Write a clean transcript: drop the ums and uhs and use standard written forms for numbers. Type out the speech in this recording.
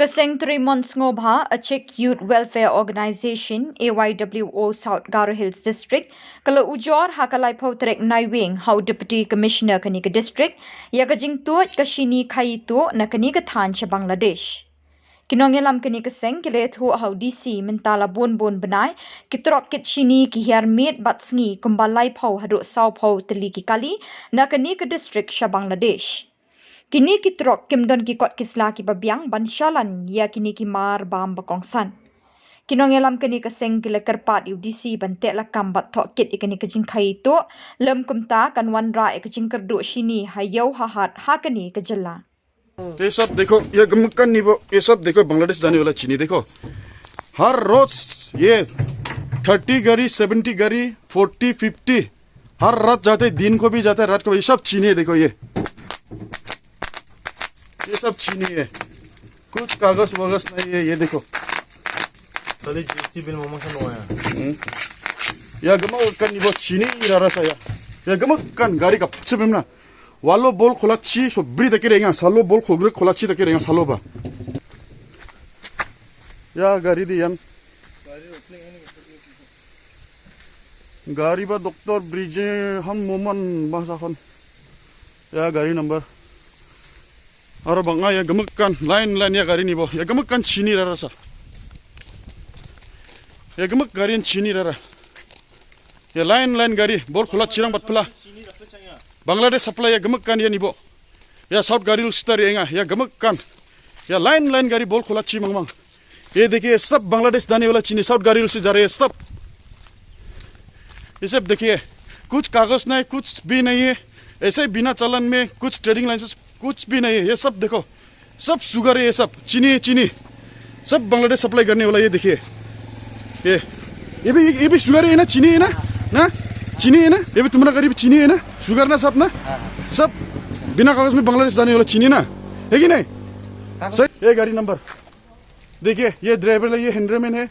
Kaseng sngewbha, a Czech youth welfare organization, AYWO South Garo Hills District, kala ujor hakalai trek Naiwieng, how Deputy Commissioner kanika district, yaga jingtuid ka Shini khaii-tuh na kanika thain sa Bangladesh. Nongialam kanika seng iathuh how DC mynta bnai, trok kit Shini ki hiar miet bat sngi kumba haduh teli ki kali na kanika district sa Bangladesh. Kini ki trok kimdon ki kot kisla ki babiang ban shalan ya kini ki mar bam bakongsan. Nongialam kini ka seng kila kerpat UDC ban teh-lakam bat thok kit ikani ka jingkhaii-tuh lem kumta kan wan ra ka jingkardu Shini hayau hahat hakani ka Jylla. ये सब देखो, ये गमक्कन नींबू, ये सब देखो बांग्लादेश जाने वाला चीनी देखो, हर रोज ये 30 गाड़ी 70 गाड़ी 40 50 हर रात जाते, दिन को भी जाता है, रात को भी, ये सब चीनी है। देखो ये सब चीनी है, कुछ कागज वगज नहीं है। ये देखो या गमक्कन नींबू चीनी इरारा सा या गमक्कन गाड़ी का सब ना वालो बोल खोलाची सो ब्री तक रहेगा, सालो बोल खोगरे खोलाची तक रहेगा, सालो बा या गाड़ी दी यान गाड़ी बा डॉक्टर ब्रिजे हम मोमन बासाखन या गाड़ी नंबर और बंगा या गमक्कन लाइन या गाड़ी निबो या गमक्कन चीनी रहा सा या गमक गाड़ी चीनी रहा या लाइन गाड़ी बोल खोलाची रंग बतला बांग्लादेश सप्लाई या गमक्कन या निबो या साउथ गाड़ी स्टार या गमक्कन या लाइन गाड़ी बोल खोला ची मंगमंग। ये देखिए सब बांग्लादेश जाने वाला चीनी साउथ गाड़ी से जा रहे हैं सब। ये सब देखिए कुछ कागज नहीं, कुछ भी नहीं है, ऐसे ही बिना चालान में कुछ ट्रेडिंग लाइसेंस कुछ भी नहीं है। ये सब देखो सब शुगर है, ये सब चीनी सब बांग्लादेश सप्लाई करने वाला। ये देखिए ये भी शुगर है ना, चीनी है ना चीनी है ना, ये भी तुम्हारा गरीब चीनी है ना, शुगर ना सब सब बिना कागज में बांग्लादेश जाने वाला चीनी ना, है कि नहीं? सही। ये गाड़ी नंबर देखिए, ये ड्राइवर है, ये हैंडलमैन है।